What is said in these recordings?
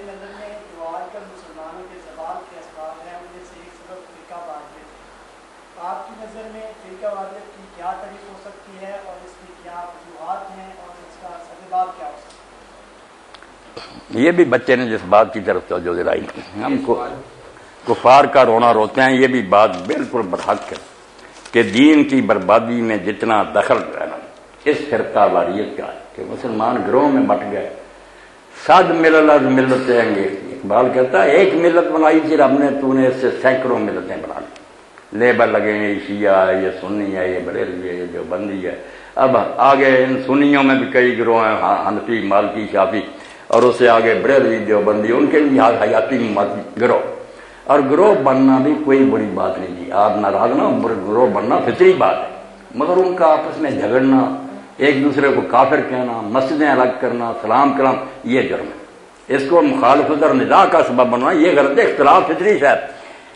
نظر میں جو آج کل مسلمانوں کے زوال کے اسباب ہیں ان میں سے ایک سبب فرقہ واریت ہے۔ آپ کی نظر میں فرقہ واریت کی کیا تعریف ہو سکتی ہے اور اس کی کیا وجوہات ہیں اور اس کا سبب کیا ہو سکتا ہے؟ یہ بھی بچے نے جس بات کی طرف توجہ دلائی، ہم کو کفار کا رونا روتے ہیں، یہ بھی بات بالکل برحق ہے کہ دین کی بربادی میں جتنا دخل ہے نا اس فرقہ واریت کا ہے کہ مسلمان گروہ میں بٹ گئے۔ صد ملل از ملتیں انگیز، اقبال کہتا ہے ایک ملت بنائی تھی رب نے، تو نے اس سے سینکڑوں ملتیں بنا لی۔ لیبل لگے ہیں یہ شیعہ ہے، یہ سنی ہے، یہ بریلوی ہے، یہ دیوبندی ہے۔ اب آگے ان سنیوں میں بھی کئی گروہ ہیں، حنفی، مالکی، شافعی، اور اس سے آگے بریلوی، دیوبندی، ان کے بھی حیاتی گروہ۔ اور گروہ بننا بھی کوئی بڑی بات نہیں تھی، آپ ناراض نہ، گروہ بننا فطری بات ہے، مگر ان کا آپس میں جھگڑنا، ایک دوسرے کو کافر کہنا، مسجدیں الگ کرنا، سلام کرام، یہ جرم ہے۔ اس کو مخالفت اور نزاع کا سبب بننا یہ غلط ہے، اختلاف فطری ہے۔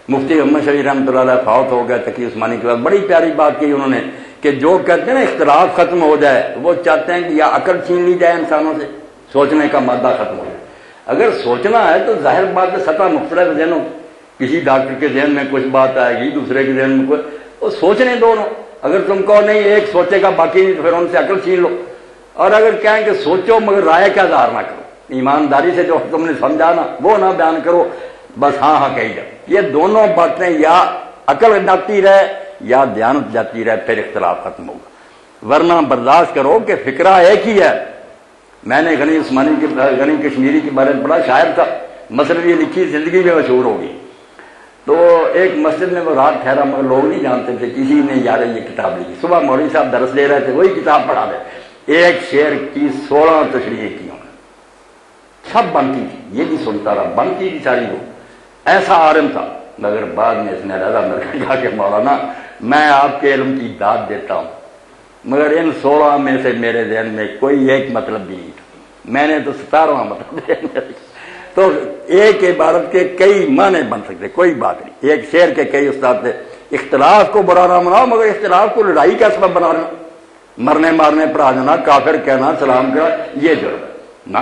مفتی محمد شفیع رحمۃ اللہ علیہ فوت ہو گئے تقی عثمانی کے بعد، بڑی پیاری بات کی انہوں نے کہ جو کہتے ہیں نا اختلاف ختم ہو جائے، وہ چاہتے ہیں کہ یا عقل چھین لی جائے انسانوں سے، سوچنے کا مادہ ختم ہو جائے۔ اگر سوچنا ہے تو ظاہر بات ہے سطح مختلف ذہنوں، کسی ڈاکٹر کے ذہن میں کچھ بات آئے گی، دوسرے کے ذہن میں کچھ، وہ سوچنے دونوں۔ اگر تم کہو نہیں ایک سوچے گا باقی نہیں تو پھر ان سے عقل چھین لو، اور اگر کہیں کہ سوچو مگر رائے کا اظہار نہ کرو، ایمانداری سے جو تم نے سمجھا نا وہ نہ بیان کرو، بس ہاں ہاں کہی جاؤ، یہ دونوں باتیں یا عقل جاتی رہے یا دیانت جاتی رہے، پھر اختلاف ختم ہوگا۔ ورنہ برداشت کرو کہ فکرہ ایک ہی ہے۔ میں نے غنی عثمانی کے غنی کشمیری کے بارے میں بڑا شاعر تھا، مسئلے لکھی زندگی میں مشہور ہوگی۔ تو ایک مسجد میں وہ رات ٹھہرا مگر لوگ نہیں جانتے تھے، کسی نے یار یہ کتاب لکھی، صبح مولوی صاحب درس دے رہے تھے، وہی کتاب پڑھا دے، ایک شعر کی 16 تشریح کی ہوں، سب بنتی تھی، یہ بھی سنتا رہا، بنتی تھی ساری وہ، ایسا عالم تھا۔ مگر بعد میں اس نے رضا میرے کہا کہ مولانا میں آپ کے علم کی داد دیتا ہوں، مگر ان 16 میں سے میرے ذہن میں کوئی ایک مطلب بھی نہیں تھا، میں نے تو 17واں مطلب دیا۔ تو ایک عبارت کے کئی معنی بن سکتے، کوئی بات نہیں، ایک شعر کے کئی استاد تھے۔ اختلاف کو برا نہ مناؤ، مگر اختلاف کو لڑائی کا سبب بنا لینا، مرنے مارنے پر آ جانا، کافر کہنا، سلام کرنا، یہ جرم نہ۔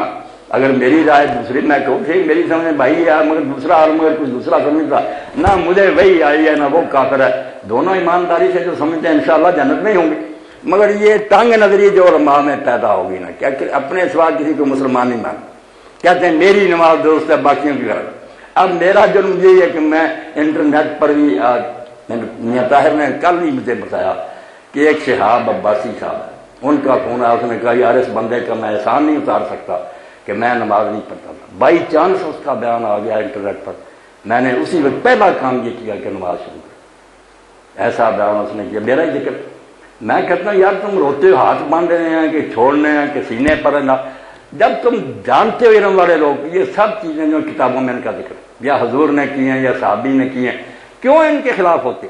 اگر میری رائے دوسری، میں کہوں ٹھیک میری سمجھ میں بھائی ہے، مگر دوسرا عالم مگر کچھ دوسرا سمجھتا، نہ مجھے وہی آئی ہے نہ وہ کافر ہے، دونوں ایمانداری سے جو سمجھتے ہیں انشاءاللہ جنت میں ہی ہوں گے۔ مگر یہ تنگ نظری جو علماء میں پیدا ہوگی نا، کیا کہ اپنے سوا کسی کو مسلمان نہیں مانتے، کہتے ہیں میری نماز درست ہے باقیوں کی غلط۔ اب میرا جرم یہی ہے کہ میں انٹرنیٹ پر بھی، میاں طاہر نے کل ہی مجھے بتایا کہ ایک شہاب عباسی صاحب ہے، ان کا فون آیا، اس نے کہا یار اس بندے کا میں احسان نہیں اتار سکتا کہ میں نماز نہیں پڑھتا تھا، بائی چانس اس کا بیان آ گیا انٹرنیٹ پر، میں نے اسی وقت پہلا کام یہ کیا کہ نماز شروع کر، ایسا بیان اس نے کیا، میرا ہی ذکر۔ میں کہتا ہوں یار تم روتے ہو ہاتھ باندھ رہے ہیں کہ چھوڑنے ہیں کہ سینے پر ہے، جب تم جانتے ہو علم والے لوگ یہ سب چیزیں جو کتابوں میں ان کا ذکر یا حضور نے کی ہیں یا صحابی نے کی ہیں، کیوں ان کے خلاف ہوتے؟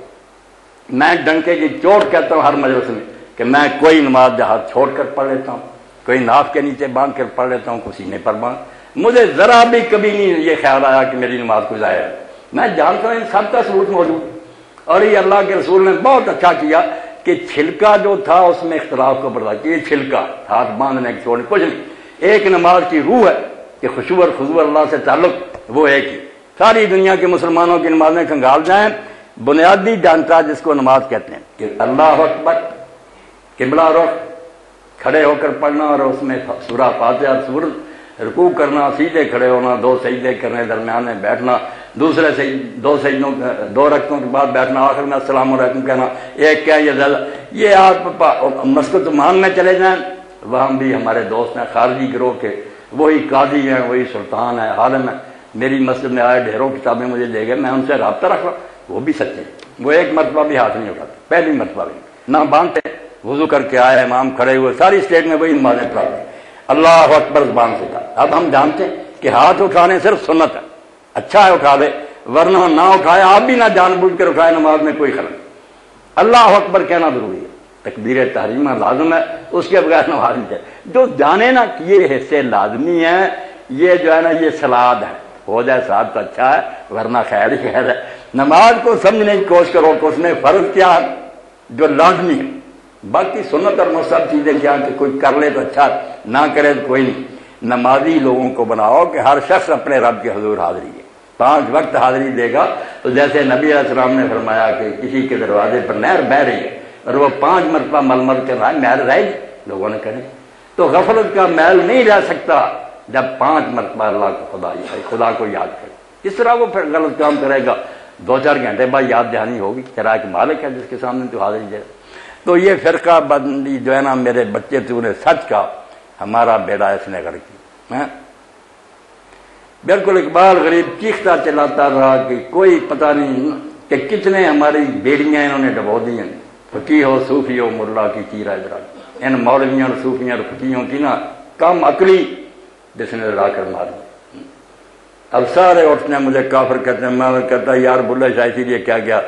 میں ڈنکے کی چوٹ کہتا ہوں ہر مجلس میں کہ میں کوئی نماز ہاتھ چھوڑ کر پڑھ لیتا ہوں، کوئی ناف کے نیچے باندھ کر پڑھ لیتا ہوں، کوئی سینے پر باندھ، مجھے ذرا بھی کبھی نہیں یہ خیال آیا کہ میری نماز کو ضائع ہے۔ میں جانتا ہوں ان سب کا ثبوت موجود، اور یہ اللہ کے رسول نے بہت اچھا کیا کہ چھلکا جو تھا اس میں اختلاف کو برداشت کیا، یہ چھلکا ہاتھ باندھنے کی چھوڑنے کچھ نہیں، ایک نماز کی روح ہے کہ خشوع اور خضوع اللہ سے تعلق وہ ایک ہی۔ ساری دنیا کے مسلمانوں کی نمازیں کنگال جائیں، بنیادی ڈھانچہ جس کو نماز کہتے ہیں کہ اللہ اکبر، قبلہ رخ، کھڑے ہو کر پڑھنا، اور اس میں سورہ فاتحہ سورت، رکوع کرنا، سیدھے کھڑے ہونا، 2 سجدے کرنے، درمیان میں بیٹھنا، دوسرے سے 2 سجدوں 2 رکعتوں کے بعد بیٹھنا، آخر میں السلام علیکم کہنا، ایک کیا یہ آپ مسجد عمان میں چلے جائیں، وہاں بھی ہمارے دوست ہیں خارجی گروہ کے، وہی قاضی ہیں، وہی سلطان ہیں، عالم ہیں، میری مسجد میں آئے ڈھیروں کتابیں مجھے دے گئے، میں ان سے رابطہ رکھ رہا ہوں، وہ بھی سچے، وہ ایک مرتبہ بھی ہاتھ نہیں اٹھاتے، پہلی مرتبہ بھی نہ باندھتے، وضو کر کے آئے امام کھڑے ہوئے، ساری اسٹیٹ میں وہی نمازیں پڑھاتے، اللہ اکبر زبان سے کہا۔ اب ہم جانتے ہیں کہ ہاتھ اٹھانے صرف سنت ہے، اچھا ہے اٹھا لے، ورنہ نہ اٹھائے، آپ بھی نہ جان بوجھ کر اٹھائے، نماز میں کوئی خلل نہیں۔ اللہ اکبر کہنا ضروری ہے، تکبیر تحریمہ لازم ہے، اس کے بغیر نماز نہیں چاہیے۔ جو جانے نا کہ یہ حصے لازمی ہیں، یہ جو ہے نا یہ سلاد ہے، ہو جائے سلاد تو اچھا ہے، ورنہ خیر ہی خیر ہے۔ نماز کو سمجھنے کی کوشش کرو کہ اس میں فرض کیا ہے جو لازمی ہے، باقی سنت اور مستحب چیزیں کیا کہ کوئی کر لے تو اچھا، نہ کرے تو کوئی نہیں۔ نمازی لوگوں کو بناؤ کہ ہر شخص اپنے رب کے حضور حاضری ہے، 5 وقت حاضری دے گا. تو جیسے نبی علیہ السلام نے فرمایا کہ کسی کے دروازے پر نہر بہ رہی ہے اور وہ 5 مرتبہ مل کر رہا ہے، محل رہ گی. لوگوں نے کہا تو غفلت کا محل نہیں رہ سکتا جب 5 مرتبہ اللہ کو خدا کو یاد کرے. اس طرح وہ پھر غلط کام کرے گا، 2-4 گھنٹے بعد یاد دہانی ہوگی. چرا ایک مالک ہے جس کے سامنے تو حاضری دے. تو یہ فرقہ بندی جو ہے نا میرے بچے تو نے سچ کا ہمارا بیڑا اس نے غرق کیا. بالکل اقبال غریب چیختا چلاتا رہا کہ کوئی پتہ نہیں کہ کتنے ہماری بیڑیاں انہوں نے ڈبو دی ہیں. فقیہ ہو صوفی ہو ملا کی چیرا ادرا، ان مولویوں اور صوفیوں اور فقیہوں کی نا کم عقلی جس نے لڑا کر ماری. اب سارے اٹھتے ہیں مجھے کافر کہتے ہیں. میں کہتا یار بلے شاہ اسی لیے کیا گیا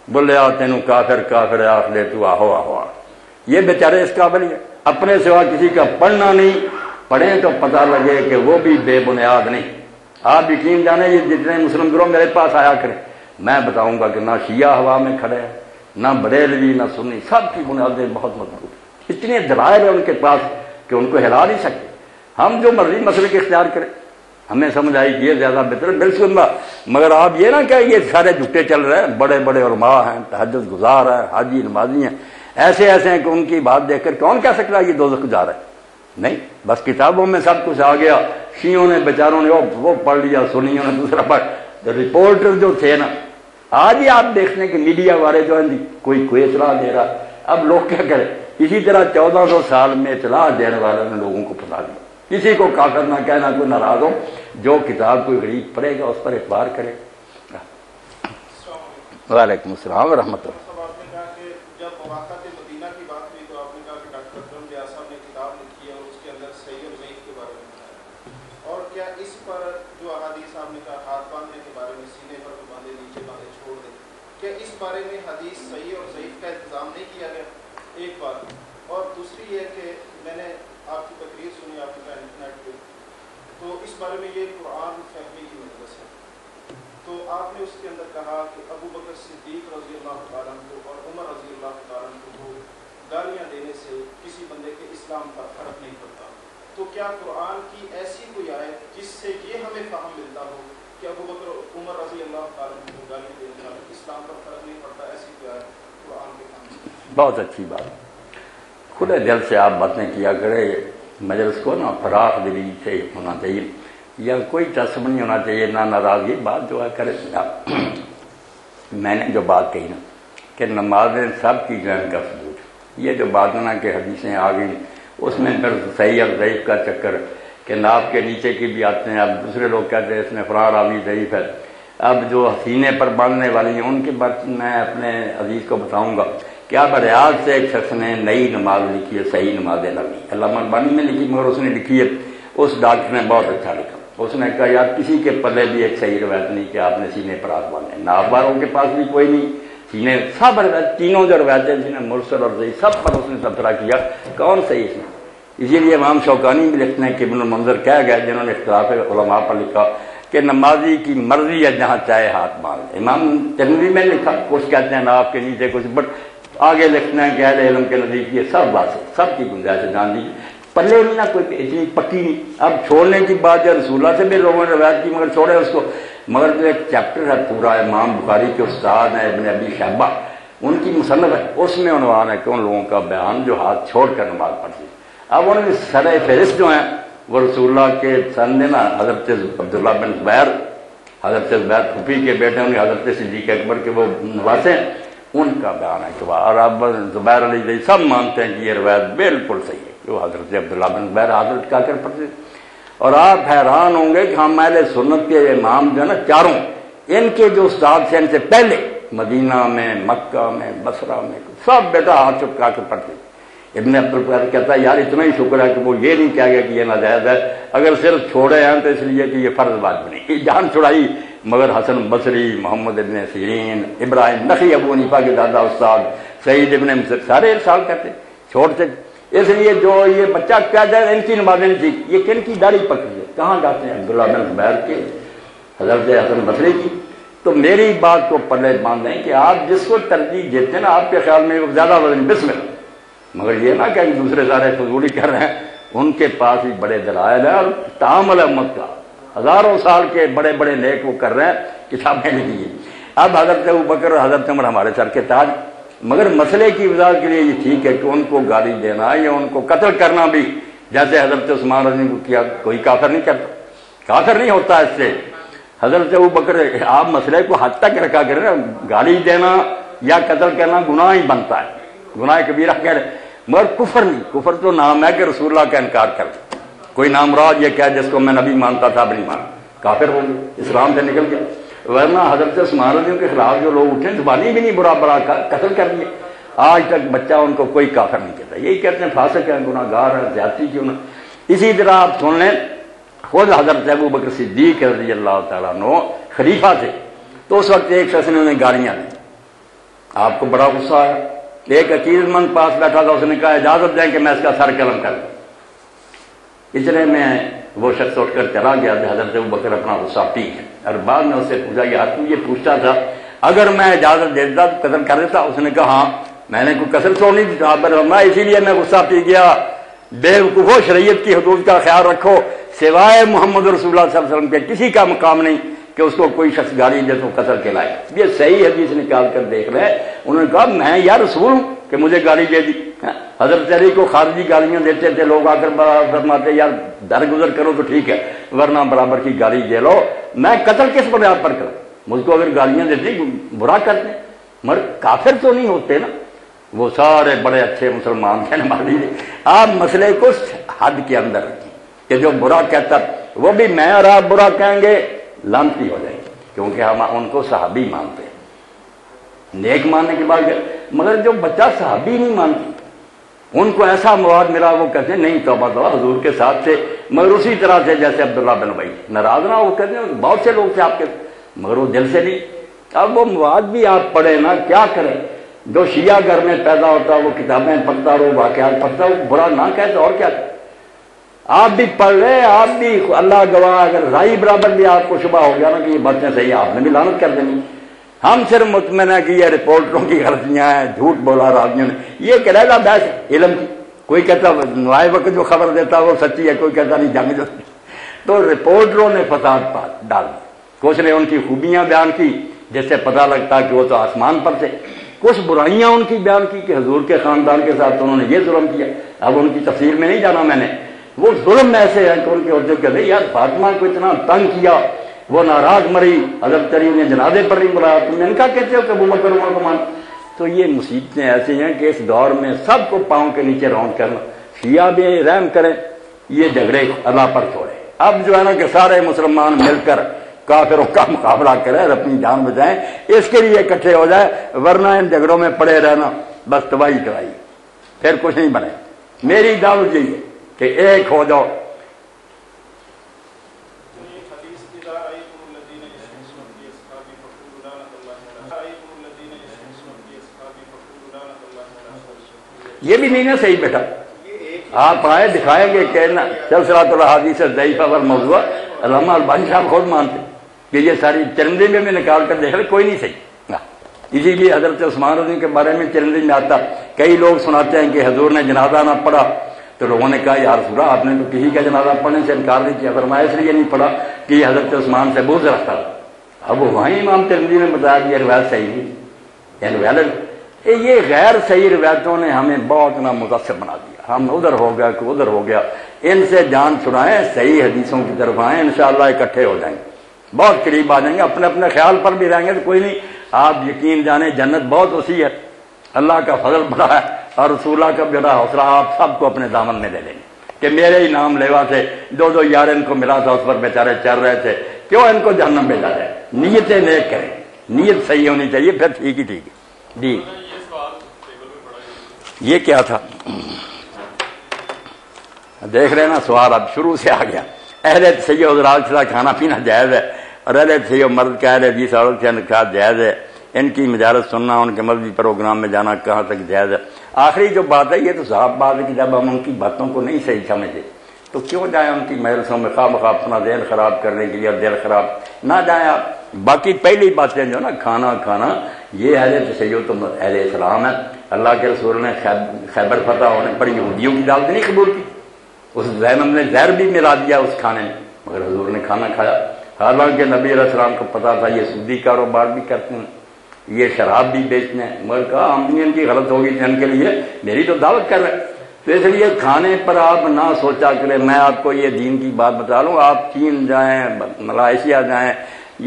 بولے آ تینوں کافر آخ لے تو آہو آہو. یہ بیچارے اس قابل ہی ہے، اپنے سوا کسی کا پڑھنا نہیں، پڑھیں تو پتہ لگے کہ وہ بھی بے بنیاد نہیں. آپ یقین جانے یہ جتنے مسلم گروہ میرے پاس آیا کریں، میں بتاؤں گا کہ نہ شیعہ ہوا میں کھڑے ہیں، نہ بریلوی نہ سنی، سب کی بنیادیں بہت مضبوط. اتنے دلائل ہیں ان کے پاس کہ ان کو ہلا نہیں سکتے. ہم جو مرضی مسئلے کے اختیار کریں، ہمیں سمجھ آئی کہ یہ زیادہ بہتر ہے بالکل. مگر آپ یہ نہ کہ یہ سارے جھوٹے چل رہے ہیں، بڑے بڑے علماء ہیں، تہجد گزار ہیں، حاجی نمازی ہیں، ایسے ہیں کہ ان کی بات دیکھ کر کون کہہ سکتا ہے یہ دوزخ گزار ہے؟ نہیں، بس کتابوں میں سب کچھ آ گیا. شیعوں نے بیچاروں نے وہ پڑھ لیا، سنیوں نے دوسرا پڑھ. رپورٹر جو تھے نا، آج ہی آپ دیکھتے ہیں کہ میڈیا والے جو ہیں کوئی اطلاع دے رہا. اب لوگ کیا کریں؟ اسی طرح 1400 سال میں اطلاع دینے والوں نے لوگوں کو پھنسا دیا. کسی کو کافر نہ کہنا، کوئی ناراض ہو، جو کتاب کوئی غریب پڑھے گا اس پر اعتبار کرے. وعلیکم السلام ورحمۃ اللہ. بارے میں حدیث صحیح اور ضعیف کا انتظام نہیں کیا گیا، ایک بات. اور دوسری یہ کہ میں نے آپ کی تقریر سنی آپ کا انٹرنیٹ پہ، تو اس بارے میں یہ قرآن فہمی کی مجلس ہے، تو آپ نے اس کے اندر کہا کہ ابو بکر صدیق رضی اللہ تعالیٰ عنہ اور عمر رضی اللہ تعالیٰ عنہ کو گالیاں دینے سے کسی بندے کے اسلام پر فرق نہیں پڑتا. تو کیا قرآن کی ایسی کوئی آیت جس سے یہ ہمیں فہم ملتا ہو کہ ابو بکر عمر رضی اللہ تعالیٰ عنہ کو گالی دینے کا اسلام پر فرق نہیں پڑتا، ایسی کوئی آیت قرآن کے کام؟ بہت اچھی بات، کھلے دل سے آپ باتیں کیا کرے. مجلس کو نا فراخ دلی سے ہونا چاہیے، یا کوئی تعصب نہیں ہونا چاہیے، نہ ناراضگی. بات جو ہے کرے. میں نے جو بات کہی نا کہ نمازیں سب کی جان کا ثبوت، یہ جو بات نا کہ حدیثیں آ گئی اس میں پھر صحیح اور ضعیف کا چکر کہ ناف کے نیچے کی بھی آتے ہیں. اب دوسرے لوگ کہتے ہیں اس میں فلاں راوی ضعیف ہے. اب جو سینے پر باندھنے والی ہیں ان کے بعد میں اپنے عزیز کو بتاؤں گا کہ اب ریاض سے ایک شخص نے نئی نماز لکھی ہے، صحیح نماز نبی، علامہ البانی نے لکھی، مگر اس نے لکھی ہے، اس ڈاکٹر نے بہت اچھا لکھا. اس نے کہا یار کسی کے پلے بھی ایک صحیح روایت نہیں کہ آپ نے سینے پر ہاتھ باندھے. ناف والوں کے پاس بھی کوئی نہیں، سینے سب روایت، تینوں جو روایتیں جنہیں مرسل اور ضعیف سب پر اس نے تبصرہ کیا کون صحیح اس میں. اسی لیے امام شوکانی بھی لکھتے ہیں کہ ابن المنذر کہہ گئے جنہوں نے اختلاف علماء پر لکھا کہ نمازی کی مرضی ہے جہاں چاہے ہاتھ باندھ. امام ترمذی میں لکھا، کچھ کہتے ہیں ناف کے نیچے، کچھ بٹ آگے لکھنا ہے کہ اہل علم کے نزدیک یہ سب بات ہے، سب کی گنجائش ہے. جان دیجیے پلے نہیں نا کوئی اتنی پکی نہیں. اب چھوڑنے کی بات ہے، رسول اللہ سے بھی لوگوں نے روایت کی مگر چھوڑے اس کو. مگر جو ایک چیپٹر ہے پورا امام بخاری کے استاد ہیں ابن ابی شیبہ، ان کی مصنف ہے، اس میں عنوان ہے کہ ان لوگوں کا بیان جو ہاتھ چھوڑ کر نماز پڑھتی. اب ان میں سر فہرست جو ہیں وہ رسول اللہ کے سن نے نا حضرت عبداللہ بن زبیر، حضرت زبیر پھوپھی کے بیٹے ہیں، حضرت صدیق اکبر کے وہ نواسے ہیں، ان کا بیان ہے. اور اب زبیر علیہ سب مانتے ہیں کہ یہ روایت بالکل صحیح ہے، جو حضرت عبداللہ بن زبیر حضرت کا کر پڑتے. اور آپ حیران ہوں گے کہ ہم اہل سنت کے امام جو ہے نا چاروں، ان کے جو استاد سے ان سے پہلے مدینہ میں، مکہ میں، بصرہ میں سب بیٹا ہاتھ چپکا کے پڑھتے. ابن عبدالقادر کہتا ہے یار اتنا ہی شکر ہے کہ وہ یہ نہیں کہہ گیا کہ یہ ناجائز ہے، اگر صرف چھوڑے ہیں تو اس لیے کہ یہ فرض واجب نہیں. یہ جان چھڑائی. مگر حسن بصری، محمد ابن سیرین، ابراہیم نخعی، ابو حنیفہ کے دادا استاد سعید ابن مسیب سارے ارسال کرتے چھوڑتے. اس لیے جو یہ بچہ کہتا ہے ان کی نمازیں نہیں سیکھ، یہ کن کی داڑھی پکڑی ہے، کہاں جاتے ہیں؟ عبداللہ بن زبیر کے، حضرت حسن بصری کی. تو میری بات کو پلے باندھیں کہ آپ جس کو ترجیح دیتے ہیں نا آپ کے خیال میں وہ زیادہ وزن بسم اللہ، مگر یہ نہ کہ دوسرے سارے فضولی کر رہے ہیں ان کے پاس بھی بڑے دلائل ہیں اور تعامل امت کا ہزاروں سال کے بڑے بڑے نیک وہ کر رہے ہیں، کتابیں لکھی ہیں۔ اب حضرت ابوبکر اور حضرت عمر ہمارے سر کے تاج، مگر مسئلے کی وضاحت کے لیے یہ ٹھیک ہے کہ ان کو گالی دینا یا ان کو قتل کرنا بھی جیسے حضرت عثمان رضی کو کیا، کوئی کافر نہیں کرتا، کافر نہیں ہوتا اس سے۔ حضرت ابوبکر آپ مسئلے کو حد تک رکھا کریں نا، گالی دینا یا قتل کرنا گناہ ہی بنتا ہے، گناہ کبیرہ کہہ رہے، مگر کفر نہیں۔ کفر تو نام ہے کہ رسول اللہ کا انکار کر دے، کوئی نامراد یہ کہہ جس کو میں نبی مانتا تھا اب نہیں مانتا، کافر ہو گئے، اسلام سے نکل گیا۔ ورنہ حضرت عثمان رضی کے خلاف جو لوگ اٹھے زبانی بھی نہیں برا برا قتل کر دیے، آج تک بچہ ان کو کوئی کافر نہیں کہتا، یہی کہتے ہیں فاسق ہیں، گناہ گار ہیں، زیادتی کیوں نہ۔ اسی طرح آپ سن لیں خود حضرت ابوبکر صدیق رضی اللہ تعالیٰ عنہ خلیفہ تھے، تو اس وقت ایک شخص نے انہیں گالیاں دی، آپ کو بڑا غصہ آیا، ایک عقیدت مند پاس بیٹھا تھا، اس نے کہا اجازت دیں کہ میں اس کا سر قلم کر دوں۔ اتنے میں وہ شخص اٹھ کر چلا گیا کہ حضرت ابوبکر اپنا غصہ پی گیا، اور بعد میں اس سے پوچھا کہ آپ یہ پوچھتا تھا اگر میں اجازت دیتا تو قتل کر دیتا؟ اس نے کہا ہاں، میں نے کوئی قتل تو نہیں دی، میں اسی لیے میں غصہ پی گیا۔ بے وقوفو، شریعت کی حدود کا خیال رکھو، سوائے محمد رسول اللہ صلی اللہ علیہ وسلم کے کسی کا مقام نہیں کہ اس کو کوئی شخص گالی دے تو قتل کے لائے۔ یہ صحیح حدیث نکال کر دیکھ لیں، انہوں نے کہا میں یا رسول ہوں کہ مجھے گالی دے دی؟ حضرت علی کو خارجی گالیاں دیتے تھے لوگ، آ کر فرماتے یار درگزر کرو تو ٹھیک ہے، ورنہ برابر کی گالی دے لو، میں قتل کس بنیاد پر کروں؟ مجھ کو اگر گالیاں دیتے برا کرتے، مگر کافر تو نہیں ہوتے نا، وہ سارے بڑے اچھے مسلمان تھے ہمارے لیے۔ آپ مسئلے کو حد کے اندر رکھیں کہ جو برا کہتا وہ بھی میں اور آپ برا کہیں گے لعنتی ہو جائے گی، کیونکہ ہم ان کو صحابی مانتے ہیں، نیک ماننے کے بعد۔ مگر جو بچہ صحابی نہیں مانتی، ان کو ایسا مواد ملا وہ کہتے ہیں نہیں توبہ توبہ حضور کے ساتھ سے، مگر اسی طرح سے جیسے عبداللہ بن ابی، ناراض نہ وہ کہتے ہیں بہت سے لوگ تھے آپ کے، مگر وہ دل سے نہیں۔ اب وہ مواد بھی آپ پڑھیں نا، کیا کریں؟ جو شیعہ گھر میں پیدا ہوتا وہ کتابیں پڑھتا رہو، واقعات پڑھتا وہ برا نہ کہتے اور کیا کریں؟ آپ بھی پڑھ لیں، آپ بھی اللہ گواہ، اگر رائی برابر بھی آپ کو شبہ ہو گیا نا کہ یہ باتیں صحیح، آپ نے بھی لعنت کر دینی۔ ہم صرف مطمئن ہے کہ یہ رپورٹروں کی غلطیاں ہیں، جھوٹ بولا راویوں نے، یہ کہ رہا بحث علم کی، کوئی کہتا نوائے وقت جو خبر دیتا وہ سچی ہے، کوئی کہتا نہیں جنگ جو، تو رپورٹروں نے فساد ڈال دیا۔ کچھ نے ان کی خوبیاں بیان کی جس سے پتہ لگتا کہ وہ تو آسمان پر تھے، کچھ برائیاں ان کی بیان کی کہ حضور کے خاندان کے ساتھ انہوں نے یہ ظلم کیا۔ اب ان کی تفصیل میں نہیں جانا میں نے، وہ ظلم ایسے ہیں کہ ان کے عہدے کہتے یار فاطمہ کو اتنا تنگ کیا، وہ ناراض مری، حضرت علی نے جنازے پر نہیں بلایا، تم ان کا کہتے ہو کہ ابوبکر عمر کو مان۔ تو یہ مصیبتیں ایسی ہیں کہ اس دور میں سب کو پاؤں کے نیچے راؤنڈ کرنا، شیعہ بھی رحم کریں، یہ جھگڑے اللہ پر چھوڑے۔ اب جو ہے نا کہ سارے مسلمان مل کر کافروں کا مقابلہ کریں اور اپنی جان بچائیں، اس کے لیے اکٹھے ہو جائے، ورنہ ان جھگڑوں میں پڑے رہنا بس تباہی کرائی، پھر کچھ نہیں بنے۔ میری دعوت یہی ہے کہ ایک ہو جاؤ۔ یہ بھی نہیں نا صحیح بیٹا، آپ آئے دکھائیں گے کہ سلسلۃ الاحادیث الضعیفہ والموضوعہ، علامہ البانی صاحب خود مانتے کہ یہ ساری ترمذی میں نکال کر دیکھ لیں کوئی نہیں صحیح۔ اسی لیے حضرت عثمان رضی کے بارے میں ترمذی میں آتا، کئی لوگ سناتے ہیں کہ حضور نے جنازہ نہ پڑھا، تو لوگوں نے کہا یا رسول اللہ آپ نے تو کسی کا جنازہ پڑھنے سے انکار نہیں کیا، فرمایا اس لیے نہیں پڑھا کہ یہ حضرت عثمان سے بغض رکھتا تھا۔ اب وہیں امام ترمذی نے بتایا کہ یہ روایت صحیح نہیں، یہ غیر صحیح روایتوں نے ہمیں بہت نا متاثر بنا دیا، ہم ادھر ہو گیا کہ ادھر ہو گیا۔ ان سے جان چھڑائیں، صحیح حدیثوں کی طرف آئیں، انشاءاللہ اکٹھے ہو جائیں گے، بہت قریب آ جائیں گے، اپنے اپنے خیال پر بھی رہیں گے تو کوئی نہیں، آپ یقین جانیں جنت بہت وسیع ہے، اللہ کا فضل بڑا ہے، اور رسول اللہ کا بڑا حوصلہ آپ سب کو اپنے دامن میں لے لیں گے کہ میرے ہی نام لیوا سے دو یار ان کو ملا تھا، اس پر بیچارے چل رہے تھے، کیوں ان کو جہنم بھیجا جائے؟ نیتیں نیک کریں، نیت صحیح ہونی چاہیے، پھر ٹھیک ہی ٹھیک ہے جی۔ یہ کیا تھا دیکھ رہے نا سوال اب شروع سے آ گیا۔ اہل تشیع حضرات کے ساتھ کھانا پینا جائز ہے، اور اہل تشیع مرد کا اہل حدیث عورت کے نکاح جائز ہے، ان کی مجالس سننا، ان کے مذہبی پروگرام میں جانا کہاں تک جائز ہے۔ آخری جو بات ہے یہ تو صاف بات ہے کہ جب ہم ان کی باتوں کو نہیں صحیح سمجھے تو کیوں جائیں ان کی مجلسوں میں خواہ مخواہ اپنا ذہن خراب کرنے کے لیے، اور دل خراب نہ جائیں آپ۔ باقی پہلی باتیں جو نا کھانا یہ اہل تشیع تو اہل اسلام ہے، اللہ کے رسول نے خیبر فتح ہونے پر یہودیوں کی دعوت نہیں قبول کی، اس زینب نے زہر بھی ملا دیا اس کھانے میں، مگر حضور نے کھانا کھایا، حالانکہ نبی علیہ السلام کو پتا تھا یہ سودی کاروبار بھی کرتے ہیں، یہ شراب بھی بیچتے ہیں، مگر کہا ہم ان کی غلط ہوگی ان کے لیے، میری تو دعوت کر رہے ہیں، تو اس لیے کھانے پر آپ نہ سوچا کریں۔ میں آپ کو یہ دین کی بات بتا لوں، آپ چین جائیں، ملائیشیا جائیں،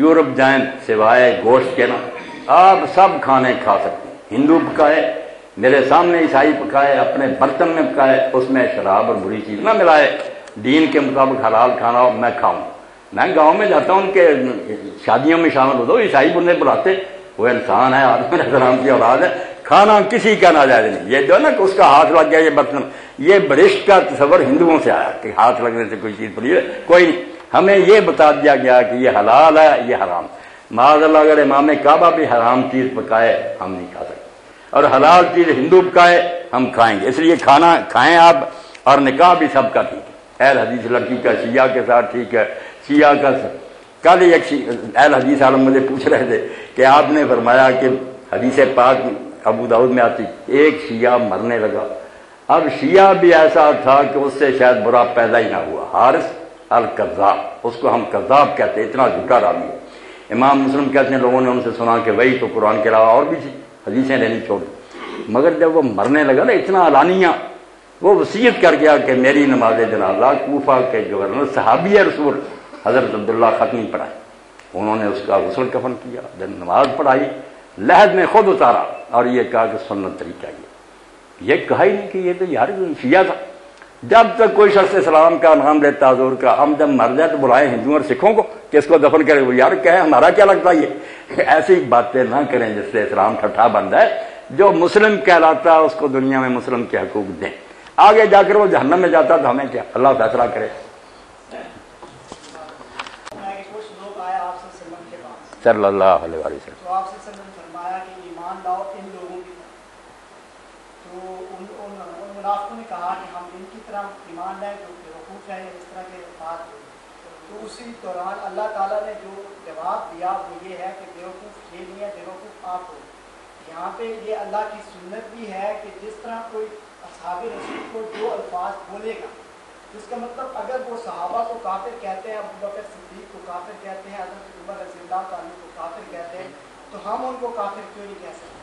یورپ جائیں، سوائے گوشت کے نا آپ سب کھانے کھا سکتے ہیں۔ ہندو پکائے، میرے سامنے عیسائی پکائے، اپنے برتن میں پکائے، اس میں شراب اور بری چیز نہ ملائے، دین کے مطابق حلال کھانا ہو میں کھاؤں۔ میں گاؤں میں جاتا ہوں ان کے شادیوں میں شامل ہو دو، عیسائی بندے بلاتے، وہ انسان ہے، آدم علیہ السلام کی اولاد ہے، کھانا کسی کا ناجائز نہیں۔ یہ جو ہے نا کہ اس کا ہاتھ لگ گیا یہ برتن، یہ برشت کا تصور ہندوؤں سے آیا کہ ہاتھ لگنے سے کوئی چیز پڑی ہے، کوئی نہیں۔ ہمیں یہ بتا دیا گیا کہ یہ حلال ہے، یہ حرام۔ معاذ اللہ اگر امام کعبہ بھی حرام چیز پکائے ہم نہیں کھا سکتے، اور حلال چیز ہندو پکائے ہم کھائیں گے۔ اس لیے کھانا کھائیں آپ، اور نکاح بھی سب کا ٹھیک ہے۔ اہل حدیث لڑکی کا شیعہ کے ساتھ ٹھیک ہے، شیعہ کا کل ایک اہل حدیث عالم مجھے پوچھ رہے تھے کہ آپ نے فرمایا کہ حدیث پاک ابو داؤد میں آتی ایک شیعہ مرنے لگا، اب شیعہ بھی ایسا تھا کہ اس سے شاید برا پیدا ہی نہ ہوا، حارث القذاب، اس کو ہم قذاب کہتے، اتنا جھوٹا راوی ہے۔ امام مسلم کہتے ہیں لوگوں نے ان سے سنا کہ وہی تو قرآن کے علاوہ اور بھی تھی، حدیثیں لینی چھوڑ دی، مگر جب وہ مرنے لگا نا اتنا علانیہ، وہ وصیت کر گیا کہ میری نماز جنازہ کوفہ کے گورنر صحابی رسول حضرت عبداللہ ختمی پڑھائے، انہوں نے اس کا غسل کفن کیا، جب نماز پڑھائی لحد میں خود اتارا اور یہ کہا کہ سنت طریقہ یہ کہا ہی نہیں کہ یہ تو یار شیعہ تھا۔ جب تک کوئی شخص اسلام کا نام لیتا حضور کا، ہم جب مر جائے تو بلائیں ہندوؤں اور سکھوں کو کہ اس کو دفن کرے، وہ یار کہے ہمارا کیا لگتا ہے، یہ ایسی باتیں نہ کریں جس سے اسلام ٹھٹھا بن جائے۔ جو مسلم کہلاتا ہے اس کو دنیا میں مسلم کے حقوق دیں، آگے جا کر وہ جہنم میں جاتا تو ہمیں کیا، اللہ فیصلہ کرے۔ صلی اللہ علیہ وسلم تو آپ سے فرمایا کہ ایمان لاؤ ان لوگوں کی طرح، تو ان منافقوں نے کہا کہ ہم ان کی طرح ایمان لائیں جو بیوقوف ہے، اس طرح کے بات ہوئی، تو اسی دوران اللہ تعالیٰ نے جو جواب دیا وہ یہ ہے کہ بیوقوف یہ نہیں ہے، بیوقوف آپ ہو۔ یہاں پہ یہ اللہ کی سنت بھی ہے کہ جس طرح کوئی اصحاب رسول کو جو الفاظ بولے گا، جس کا مطلب اگر وہ صحابہ کو کافر کہتے ہیں، ابو بکر صدیق کو کافر کہتے ہیں، حضرت عمر رضی اللہ تعالیٰ کو کافر کہتے ہیں، تو ہم ان کو کافر کیوں نہیں کہہ سکتے؟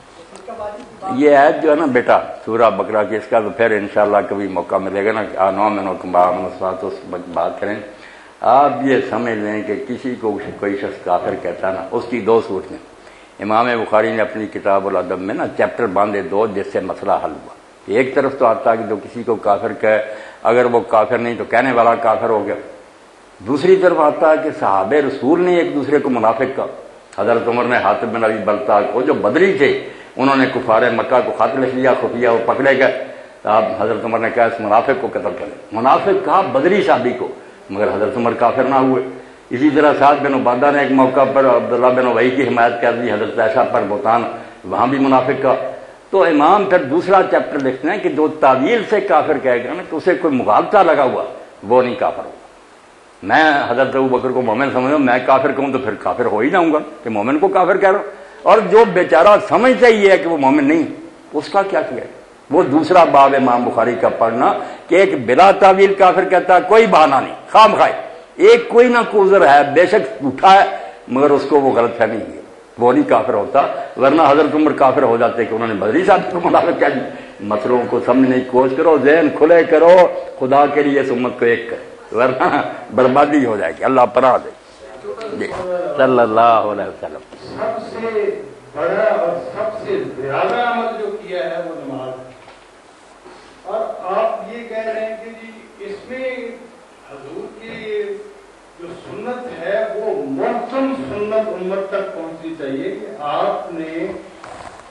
یہ آیت جو ہے نا بیٹا سورہ بقرہ کی، اس کا تو پھر انشاءاللہ کبھی موقع ملے گا نا کہ اس بات کریں۔ آپ یہ سمجھ لیں کہ کسی کو کوئی شخص کافر کہتا نا، اس کی دو صورتیں۔ امام بخاری نے اپنی کتاب الادب میں نا چیپٹر باندھے دو جس سے مسئلہ حل ہوا۔ ایک طرف تو آتا ہے کہ جو کسی کو کافر کہے اگر وہ کافر نہیں تو کہنے والا کافر ہو گیا، دوسری طرف آتا ہے کہ صحابہ رسول نے ایک دوسرے کو منافق کہا۔ حضرت عمر نے حاطب بن ابی بلتع کو، جو بدری تھے، انہوں نے کفار مکہ کو خط لکھ لیا خفیہ، وہ پکڑے گئے، اب حضرت عمر نے کہا اس منافق کو قتل کریں، منافق کہا بدری صحابی کو، مگر حضرت عمر کافر نہ ہوئے۔ اسی طرح سعد بن عبادہ نے ایک موقع پر عبداللہ بن ابی کی حمایت کر دی، حضرت عائشہ پر بہتان، وہاں بھی منافق کا۔ تو امام پھر دوسرا چیپٹر لکھتے ہیں کہ جو تعویل سے کافر کہے گا نا کہ اسے کوئی مغالطہ لگا ہوا، وہ نہیں کافر ہوگا۔ میں حضرت ابوبکر کو مومن سمجھوں، میں کافر کہوں تو پھر کافر ہو ہی جاؤں گا کہ مومن کو کافر کہہ رہا ہوں، اور جو بیچارہ سمجھتا ہی ہے کہ وہ مومن نہیں، اس کا کیا کیا؟ وہ دوسرا باب امام بخاری کا پڑھنا کہ ایک بلا تعویل کافر کہتا ہے، کوئی بہانہ نہیں، خام خواہ ایک کوئی نہ کوئی عذر ہے، بے شک جھوٹا ہے مگر اس کو وہ غلط فہمی ہے، وہ نہیں کافر ہوتا۔ ورنہ حضرت عمر کافر ہو جاتے کہ انہوں نے بدری صاحب کو منافق کہہ دیا۔ مسئلوں کو سمجھنے کی کوشش کرو، ذہن کھلے کرو، خدا کے لیے اس امت کو ایک کرے، ورنہ بربادی ہو جائے گی۔ اللہ پناہ دے جی صلی اللہ علیہ وسلم۔ سب سے بڑا اور سب سے زیادہ عمل جو کیا ہے وہ نماز ہے، اور آپ یہ کہہ رہے ہیں کہ جی اس میں حضور کی جو سنت ہے وہ محکم سنت امت تک پہنچنی چاہیے کہ آپ نے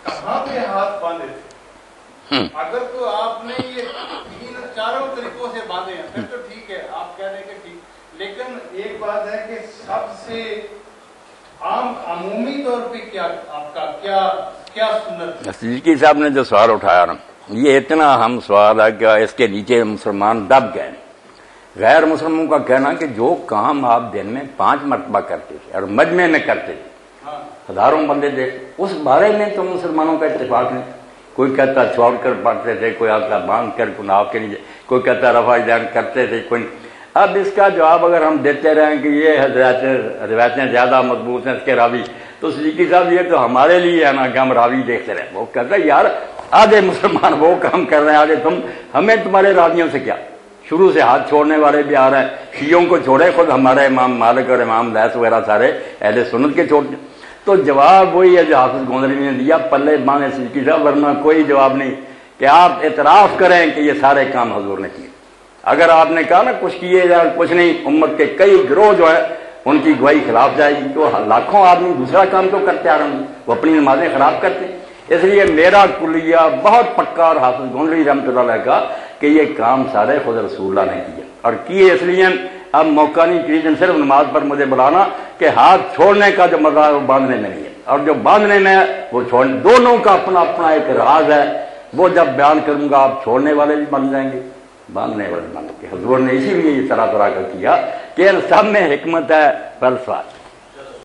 کہاں پہ ہاتھ باندھے تھے۔ اگر تو آپ نے یہ تین چاروں طریقوں سے باندھے ہیں پھر تو ٹھیک ہے، آپ کہہ رہے ہیں کہ ٹھیک، لیکن ایک بات ہے کہ سب سے عام عمومی طور پہ کیا آپ کا کیا سنت ہے؟ صدیقی صاحب نے جو سوال اٹھایا نا، یہ اتنا اہم سوال ہے کہ اس کے نیچے مسلمان دب گئے۔ غیر مسلموں کا کہنا کہ جو کام آپ دن میں 5 مرتبہ کرتے تھے اور مجمع میں کرتے تھے، ہزاروں بندے تھے، اس بارے میں تو مسلمانوں کا اتفاق نہیں۔ کوئی کہتا چھوڑ کر پڑھتے تھے، کوئی آتا باندھ کر کوئی ناف کے نیچے، کوئی کہتا ہے رفع یدین کرتے تھے کوئی. اب اس کا جواب اگر ہم دیتے رہیں کہ یہ روایتیں زیادہ مضبوط ہیں اس کے راوی، تو صدیقی صاحب یہ تو ہمارے لیے ہے نا کہ ہم راوی دیکھتے رہیں. وہ کہتا ہے یار آدھے مسلمان وہ کام کر رہے ہیں، آدھے تم، ہمیں تمہارے راویوں سے کیا. شروع سے ہاتھ چھوڑنے والے بھی آ رہے ہیں، شیعوں کو چھوڑے، خود ہمارے امام مالک اور امام لیث وغیرہ سارے اہل سنت کے چھوڑتے. تو جواب وہی ہے جو حافظ گوندری نے دیا، پلے باندھے صدیقی صاحب، ورنہ کوئی جواب نہیں کہ آپ اعتراف کریں کہ یہ سارے کام حضور نے کیے. اگر آپ نے کہا نا کچھ کیے جائے کچھ نہیں، امت کے کئی گروہ جو ہے ان کی گواہی خلاف جائے گی. تو لاکھوں آدمی دوسرا کام تو کرتے آ رہے ہیں، وہ اپنی نمازیں خراب کرتے. اس لیے میرا کلیہ بہت پکا اور حافظ گوندری رحمۃ اللہ علیہ کا کہ یہ کام سارے خود رسول اللہ نے کیے، اور کیے اس لیے اب موقع نہیں چیز صرف نماز پر مجھے بلانا کہ ہاتھ چھوڑنے کا جو مزہ ہے وہ باندھنے میں نہیں ہے، اور جو باندھنے میں ہے وہ چھوڑنے. دونوں کا اپنا اپنا ایک راز ہے، وہ جب بیان کروں گا آپ چھوڑنے والے بھی بن جائیں گے، باندھنے والے بن کے. حضور نے اسی لیے یہ طرح طرح کا کیا کہ سب میں حکمت ہے. فلسفہ